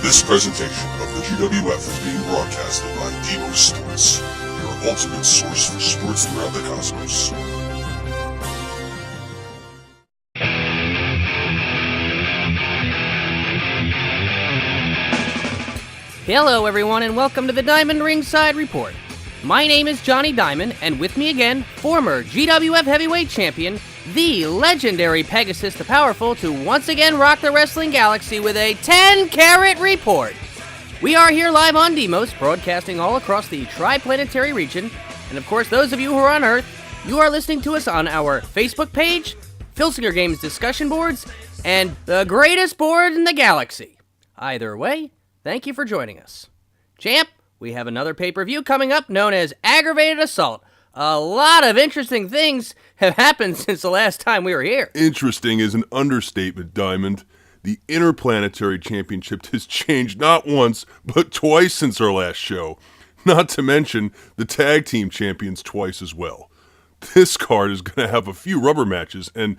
This presentation of the GWF is being broadcasted by Demo Sports, your ultimate source for sports throughout the cosmos. Hello everyone and welcome to the Diamond Ringside Report. My name is Johnny Diamond, and with me again, former GWF Heavyweight Champion, the legendary Pegasus the Powerful, to once again rock the wrestling galaxy with a 10-carat report. We are here live on Demos, broadcasting all across the Interplanetary region, and of course those of you who are on Earth, you are listening to us on our Facebook page, Filsinger Games discussion boards, and the greatest board in the galaxy. Either way, thank you for joining us. Champ, we have another pay-per-view coming up known as Aggravated Assault. A lot of interesting things have happened since the last time we were here. Interesting is an understatement, Diamond. The Interplanetary Championship has changed not once, but twice since our last show. Not to mention the Tag Team Champions twice as well. This card is going to have a few rubber matches, and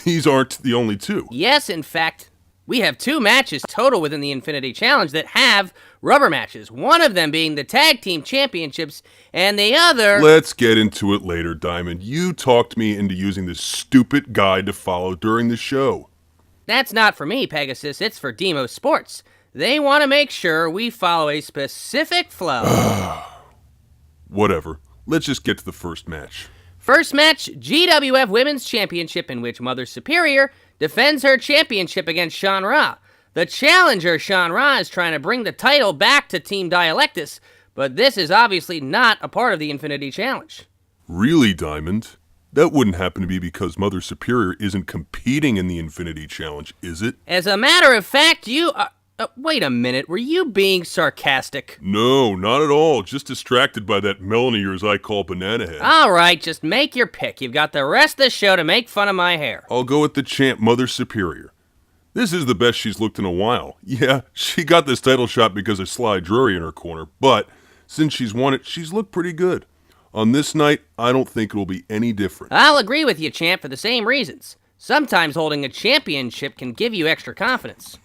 these aren't the only two. Yes, in fact, we have 2 matches total within the Infinity Challenge that have rubber matches. One of them being the Tag Team Championships, and the other... Let's get into it later, Diamond. You talked me into using this stupid guide to follow during the show. That's not for me, Pegasus. It's for Demo Sports. They want to make sure we follow a specific flow. Whatever. Let's just get to the first match. First match, GWF Women's Championship, in which Mother Superior defends her championship against Sean Ra. The challenger, Sean Ra, is trying to bring the title back to Team Dialectus, but this is obviously not a part of the Infinity Challenge. Really, Diamond? That wouldn't happen to be because Mother Superior isn't competing in the Infinity Challenge, is it? As a matter of fact, you are... wait a minute, were you being sarcastic? No, not at all. Just distracted by that melon of yours I call Banana Head. All right, just make your pick. You've got the rest of the show to make fun of my hair. I'll go with the champ, Mother Superior. This is the best she's looked in a while. Yeah, she got this title shot because of Sly Drury in her corner, but since she's won it, she's looked pretty good. On this night, I don't think it'll be any different. I'll agree with you, champ, for the same reasons. Sometimes holding a championship can give you extra confidence.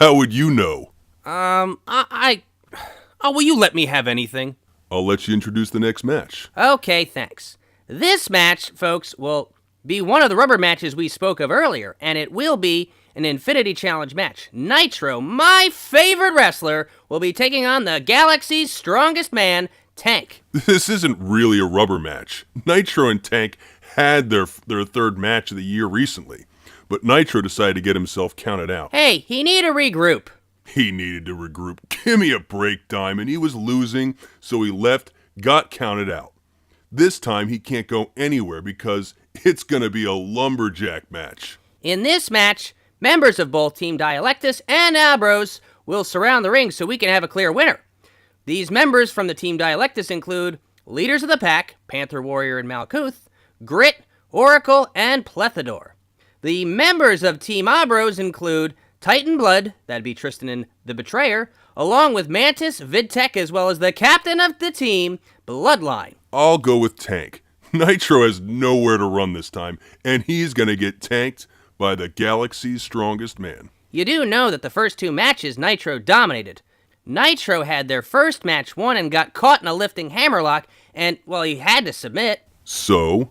How would you know? Oh, will you let me have anything? I'll let you introduce the next match. Okay, thanks. This match, folks, will be one of the rubber matches we spoke of earlier, and it will be an Infinity Challenge match. Nitro, my favorite wrestler, will be taking on the Galaxy's strongest man, Tank. This isn't really a rubber match. Nitro and Tank had their third match of the year recently, but Nitro decided to get himself counted out. Hey, he needed to regroup. He needed to regroup. Give me a break, Diamond. He was losing, so he left, got counted out. This time he can't go anywhere because it's going to be a lumberjack match. In this match, members of both Team Dialectus and Abros will surround the ring so we can have a clear winner. These members from the Team Dialectus include Leaders of the Pack, Panther Warrior and Malkuth, Grit, Oracle, and Plethador. The members of Team Abros include Titan Blood, that'd be Tristan and the Betrayer, along with Mantis, Vidtech, as well as the captain of the team, Bloodline. I'll go with Tank. Nitro has nowhere to run this time, and he's gonna get tanked by the Galaxy's strongest man. You do know that the first 2 matches Nitro dominated. Nitro had their first match won and got caught in a lifting hammerlock, and, well, he had to submit. So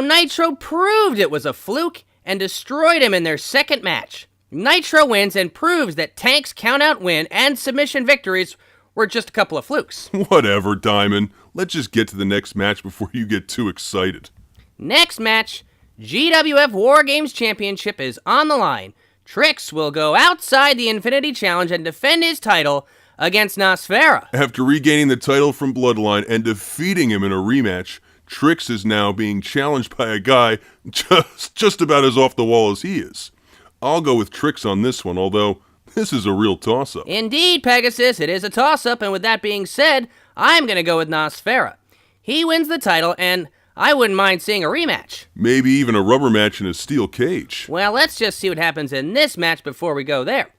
Nitro proved it was a fluke and destroyed him in their second match. Nitro wins and proves that Tank's countout win and submission victories were just a couple of flukes. Whatever, Diamond. Let's just get to the next match before you get too excited. Next match, GWF War Games Championship is on the line. Trix will go outside the Infinity Challenge and defend his title against Nosfera. After regaining the title from Bloodline and defeating him in a rematch, Trix is now being challenged by a guy just about as off the wall as he is. I'll go with Trix on this one, although this is a real toss-up. Indeed, Pegasus, it is a toss-up, and with that being said, I'm going to go with Nosfera. He wins the title, and I wouldn't mind seeing a rematch. Maybe even a rubber match in a steel cage. Well, let's just see what happens in this match before we go there.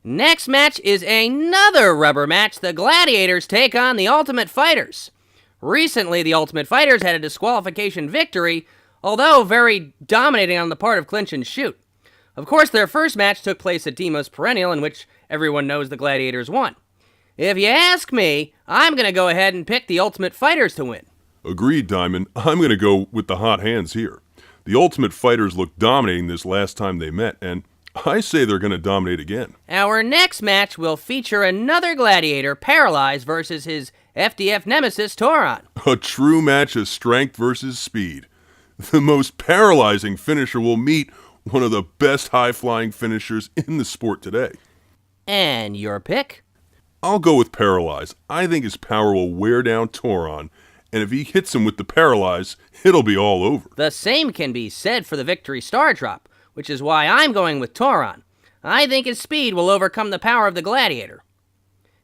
Next match is another rubber match. The Gladiators take on the Ultimate Fighters. Recently, the Ultimate Fighters had a disqualification victory, although very dominating on the part of Clinch and Shoot. Of course, their first match took place at Demos Perennial, in which everyone knows the Gladiators won. If you ask me, I'm going to go ahead and pick the Ultimate Fighters to win. Agreed, Diamond. I'm going to go with the hot hands here. The Ultimate Fighters looked dominating this last time they met, and I say they're going to dominate again. Our next match will feature another Gladiator, Paralyzed, versus his FDF nemesis, Tauron. A true match of strength versus speed. The most paralyzing finisher will meet one of the best high-flying finishers in the sport today. And your pick? I'll go with Paralyze. I think his power will wear down Tauron, and if he hits him with the Paralyze, it'll be all over. The same can be said for the Victory Star Drop, which is why I'm going with Tauron. I think his speed will overcome the power of the Gladiator.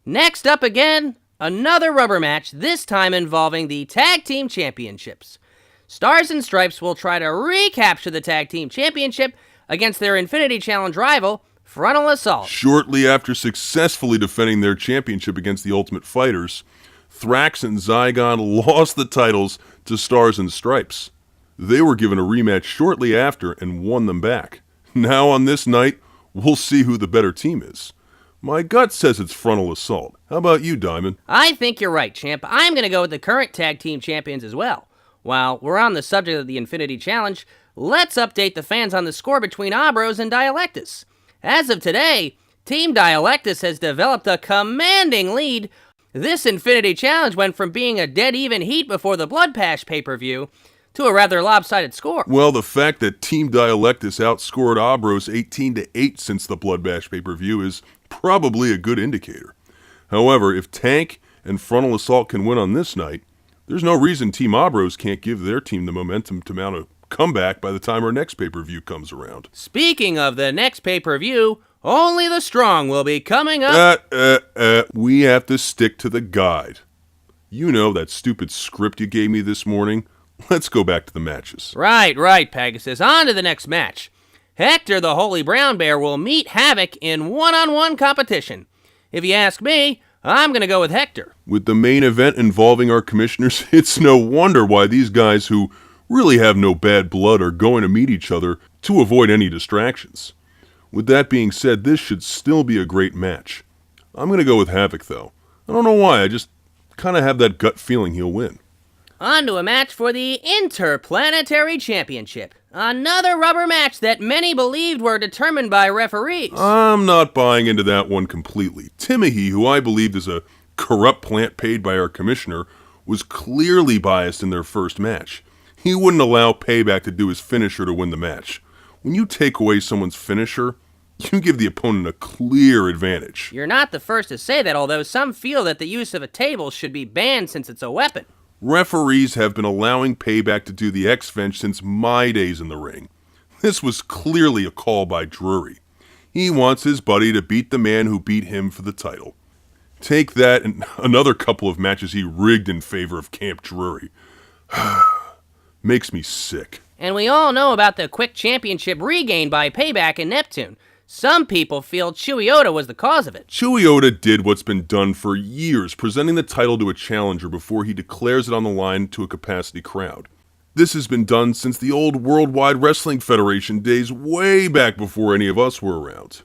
Next up again, another rubber match, this time involving the Tag Team Championships. Stars and Stripes will try to recapture the Tag Team Championship against their Infinity Challenge rival, Frontal Assault. Shortly after successfully defending their championship against the Ultimate Fighters, Thrax and Zygon lost the titles to Stars and Stripes. They were given a rematch shortly after and won them back. Now on this night, we'll see who the better team is. My gut says it's Frontal Assault. How about you, Diamond? I think you're right, champ. I'm going to go with the current Tag Team Champions as well. While we're on the subject of the Infinity Challenge, let's update the fans on the score between Abros and Dialectus. As of today, Team Dialectus has developed a commanding lead. This Infinity Challenge went from being a dead-even heat before the Blood Pash pay-per-view to a rather lopsided score. Well, the fact that Team Dialectus outscored Abros 18-8 since the Blood Bash pay-per-view is probably a good indicator. However, if Tank and Frontal Assault can win on this night, there's no reason Team Abros can't give their team the momentum to mount a comeback by the time our next pay-per-view comes around. Speaking of the next pay-per-view, Only the Strong will be coming up. We have to stick to the guide. You know that stupid script you gave me this morning? Let's go back to the matches. Right, Pegasus. On to the next match. Hector the Holy Brown Bear will meet Havoc in one-on-one competition. If you ask me, I'm going to go with Hector. With the main event involving our commissioners, it's no wonder why these guys who really have no bad blood are going to meet each other to avoid any distractions. With that being said, this should still be a great match. I'm going to go with Havoc, though. I don't know why, I just kind of have that gut feeling he'll win. On to a match for the Interplanetary Championship. Another rubber match that many believed were determined by referees. I'm not buying into that one completely. Timothy, who I believed is a corrupt plant paid by our commissioner, was clearly biased in their first match. He wouldn't allow Payback to do his finisher to win the match. When you take away someone's finisher, you give the opponent a clear advantage. You're not the first to say that, although some feel that the use of a table should be banned since it's a weapon. Referees have been allowing Payback to do the X-Fench since my days in the ring. This was clearly a call by Drury. He wants his buddy to beat the man who beat him for the title. Take that and another couple of matches he rigged in favor of Camp Drury. Makes me sick. And we all know about the quick championship regained by Payback and Neptune. Some people feel Chewy Oda was the cause of it. Chewy Oda did what's been done for years, presenting the title to a challenger before he declares it on the line to a capacity crowd. This has been done since the old Worldwide Wrestling Federation days, way back before any of us were around.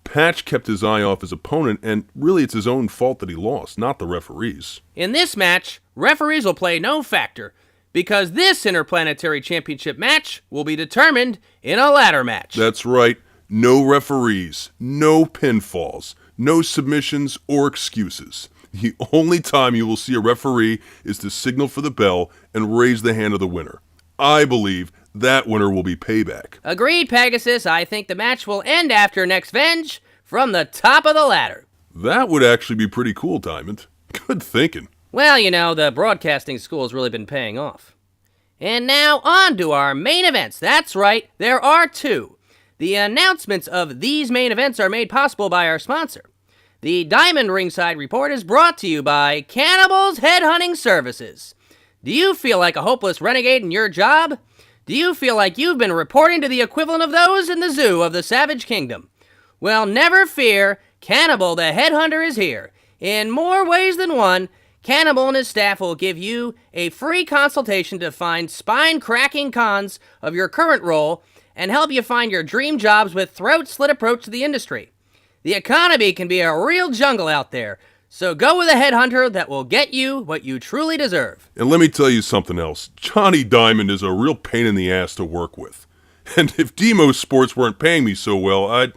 Patch kept his eye off his opponent, and really it's his own fault that he lost, not the referees. In this match, referees will play no factor, because this Interplanetary Championship match will be determined in a ladder match. That's right. No referees, no pinfalls, no submissions or excuses. The only time you will see a referee is to signal for the bell and raise the hand of the winner. I believe that winner will be Payback. Agreed, Pegasus. I think the match will end after next Venge from the top of the ladder. That would actually be pretty cool, Diamond. Good thinking. Well, you know, the broadcasting school has really been paying off. And now on to our main events. That's right, there are two. The announcements of these main events are made possible by our sponsor. The Diamond Ringside Report is brought to you by Cannibal's Headhunting Services. Do you feel like a hopeless renegade in your job? Do you feel like you've been reporting to the equivalent of those in the zoo of the Savage Kingdom? Well, never fear, Cannibal the Headhunter is here. In more ways than one, Cannibal and his staff will give you a free consultation to find spine-cracking cons of your current role and help you find your dream jobs with throat-slit approach to the industry. The economy can be a real jungle out there, so go with a headhunter that will get you what you truly deserve. And let me tell you something else. Johnny Diamond is a real pain in the ass to work with. And if Demo Sports weren't paying me so well, I'd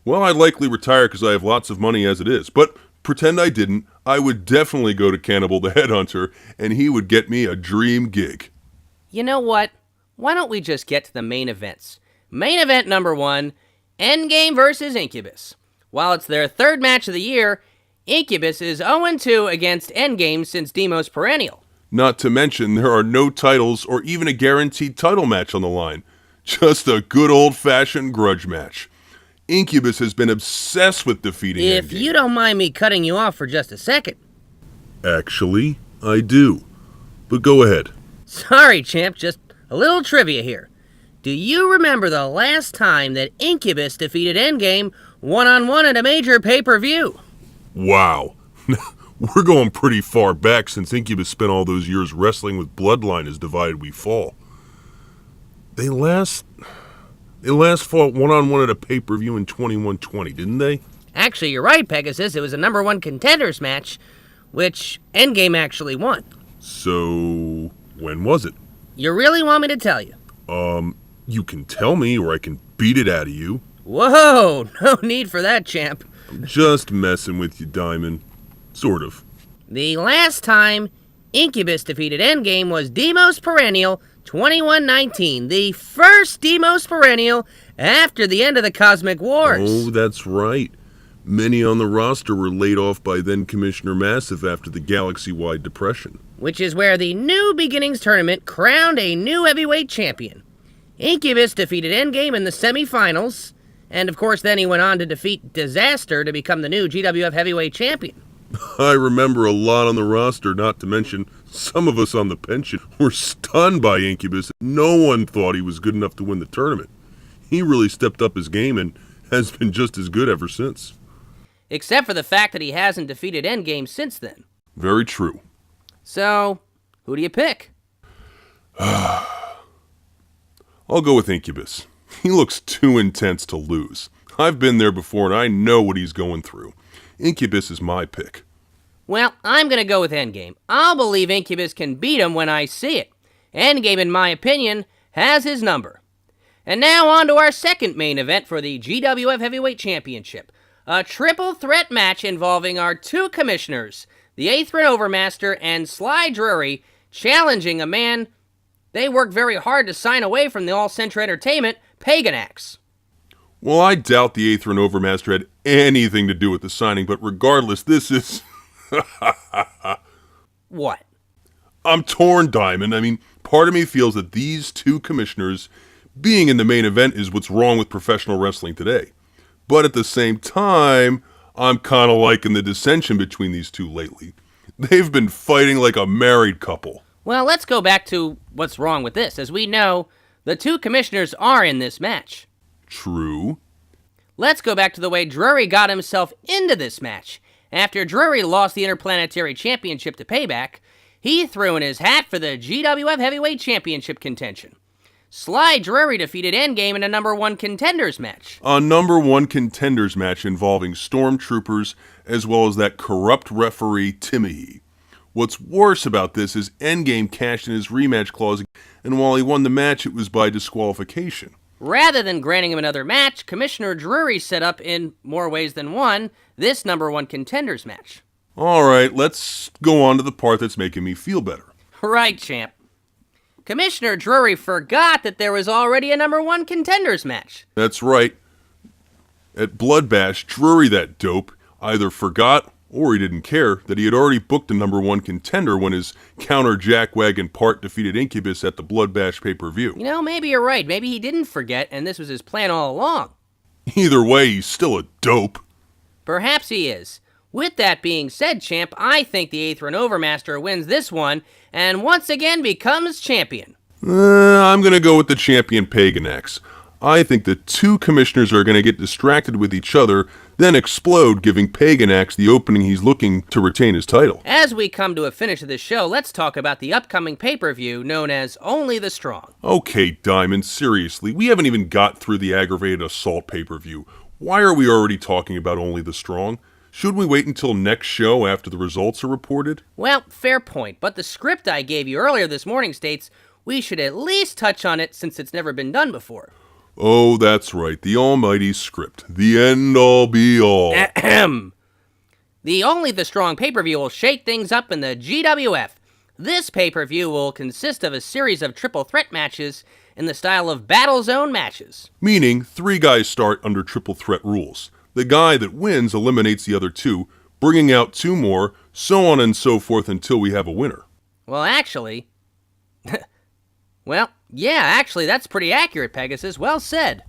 likely retire because I have lots of money as it is. But pretend I didn't, I would definitely go to Cannibal the Headhunter, and he would get me a dream gig. You know what? Why don't we just get to the main events? Main event number 1, Endgame versus Incubus. While it's their third match of the year, Incubus is 0-2 against Endgame since Demo's perennial. Not to mention, there are no titles or even a guaranteed title match on the line. Just a good old-fashioned grudge match. Incubus has been obsessed with defeating Endgame. If you don't mind me cutting you off for just a second. Actually, I do. But go ahead. Sorry, champ, just a little trivia here. Do you remember the last time that Incubus defeated Endgame one-on-one at a major pay-per-view? Wow. We're going pretty far back since Incubus spent all those years wrestling with Bloodline as Divided We Fall. They last fought one-on-one at a pay-per-view in 2120, didn't they? Actually, you're right, Pegasus. It was a number 1 contenders match, which Endgame actually won. So, when was it? You really want me to tell you? You can tell me or I can beat it out of you. Whoa, no need for that, champ. I'm just messing with you, Diamond. Sort of. The last time Incubus defeated Endgame was Demo's Perennial 2119, the first Demo's Perennial after the end of the Cosmic Wars. Oh, that's right. Many on the roster were laid off by then Commissioner Massive after the galaxy-wide depression. Which is where the New Beginnings tournament crowned a new heavyweight champion. Incubus defeated Endgame in the semifinals, and of course then he went on to defeat Disaster to become the new GWF heavyweight champion. I remember a lot on the roster, not to mention some of us on the pension were stunned by Incubus. No one thought he was good enough to win the tournament. He really stepped up his game and has been just as good ever since. Except for the fact that he hasn't defeated Endgame since then. Very true. So, who do you pick? I'll go with Incubus. He looks too intense to lose. I've been there before and I know what he's going through. Incubus is my pick. Well, I'm going to go with Endgame. I'll believe Incubus can beat him when I see it. Endgame, in my opinion, has his number. And now on to our second main event for the GWF Heavyweight Championship. A triple threat match involving our 2 commissioners, the Aethrin Overmaster and Sly Drury, challenging a man they worked very hard to sign away from the All Central Entertainment, Paganax. Well, I doubt the Aethrin Overmaster had anything to do with the signing, but regardless, this is... What? I'm torn, Diamond. I mean, part of me feels that these 2 commissioners being in the main event is what's wrong with professional wrestling today. But at the same time, I'm kind of liking the dissension between these 2 lately. They've been fighting like a married couple. Well, let's go back to what's wrong with this. As we know, the 2 commissioners are in this match. True. Let's go back to the way Drury got himself into this match. After Drury lost the Interplanetary Championship to Payback, he threw in his hat for the GWF Heavyweight Championship contention. Sly Drury defeated Endgame in a number 1 contenders match. A number 1 contenders match involving stormtroopers as well as that corrupt referee Timothy. What's worse about this is Endgame cashed in his rematch clause, and while he won the match, it was by disqualification. Rather than granting him another match, Commissioner Drury set up, in more ways than one, this number 1 contenders match. Alright, let's go on to the part that's making me feel better. Right, champ. Commissioner Drury forgot that there was already a number 1 contenders match. That's right. At Blood Bash, Drury, that dope, either forgot or he didn't care that he had already booked a number 1 contender when his counter jackwagon part defeated Incubus at the Blood Bash pay-per-view. You know, maybe you're right. Maybe he didn't forget, and this was his plan all along. Either way, he's still a dope. Perhaps he is. With that being said, champ, I think the Aethrin Overmaster wins this one, and once again becomes champion. I'm gonna go with the champion Paganax. I think the two commissioners are going to get distracted with each other, then explode, giving Pagan Axe the opening he's looking to retain his title. As we come to a finish of this show, let's talk about the upcoming pay-per-view known as Only the Strong. Okay, Diamond, seriously, we haven't even got through the Aggravated Assault pay-per-view. Why are we already talking about Only the Strong? Should we wait until next show after the results are reported? Well, fair point, but the script I gave you earlier this morning states we should at least touch on it since it's never been done before. Oh, that's right, the almighty script. The end-all be-all. Ahem. The Only the Strong pay-per-view will shake things up in the GWF. This pay-per-view will consist of a series of triple threat matches in the style of Battle Zone matches. Meaning, 3 guys start under triple threat rules. The guy that wins eliminates the other 2, bringing out 2 more, so on and so forth until we have a winner. Well, actually... actually, that's pretty accurate, Pegasus. Well said.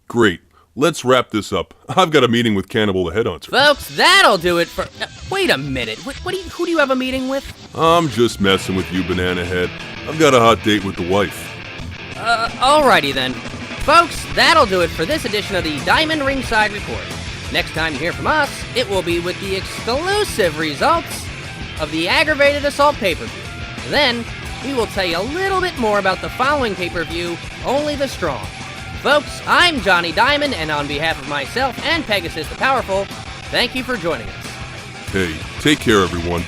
Great. Let's wrap this up. I've got a meeting with Cannibal the Headhunter. Folks, that'll do it for... wait a minute. Who do you have a meeting with? I'm just messing with you, Banana Head. I've got a hot date with the wife. Alrighty then. Folks, that'll do it for this edition of the Diamond Ringside Report. Next time you hear from us, it will be with the exclusive results of the Aggravated Assault pay-per-view. Then, we will tell you a little bit more about the following pay-per-view, Only the Strong. Folks, I'm Johnny Diamond, and on behalf of myself and Pegasus the Powerful, thank you for joining us. Hey, take care, everyone.